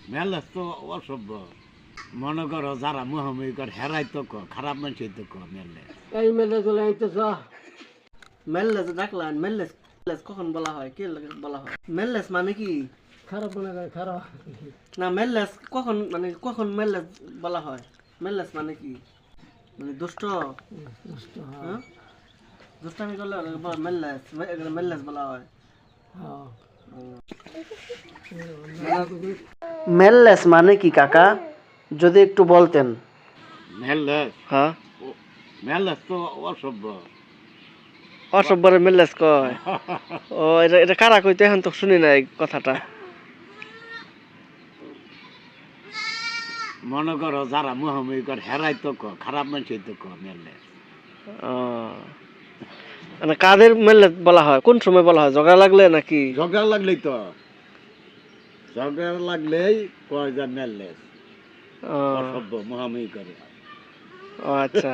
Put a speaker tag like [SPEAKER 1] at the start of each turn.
[SPEAKER 1] malleus তো অসভ্য মনে করো যারা মুহাম্মদ কর হেরাই তো খারাপ মানুষই তো মেলে
[SPEAKER 2] এই মেলে চলে আইতেছ মেললেস ডাকলেন মেললেস মেললেস কখন বলা হয় কি বলা হয় মেললেস মানে কি খারাপ মনে করে খারাপ না মেললেস কখন মানে কখন মেললেস বলা হয় মেললেস মানে কি মানে দুষ্ট দুষ্ট হ্যাঁ দুষ্টামি করলে মেললেস এখানে মেললেস বলা হয় মেললেস মানে কি কাকা যদি একটু বলতেন
[SPEAKER 1] মেলাস
[SPEAKER 2] হ্যাঁ
[SPEAKER 1] মেলাস তো অসভ্য
[SPEAKER 2] অসভ্যরে মেললেস কয় ও এটা এটা কারা কইতে এখন তো শুনি নাই কথাটা
[SPEAKER 1] মনে করো যারা মুহাম্মদ কর হেরাই তো খারাপ মানুষই তো মেলে
[SPEAKER 2] ও মানে কাদের মেললেস বলা হয় কোন সময় বলা হয় ঝগড়া লাগলে নাকি
[SPEAKER 1] ঝগড়া লাগলেই তো ঝগড়া লাগলেই কয় যা মেললেস
[SPEAKER 2] ও
[SPEAKER 1] অসভ্য মুহাম্মদ করে
[SPEAKER 2] ও আচ্ছা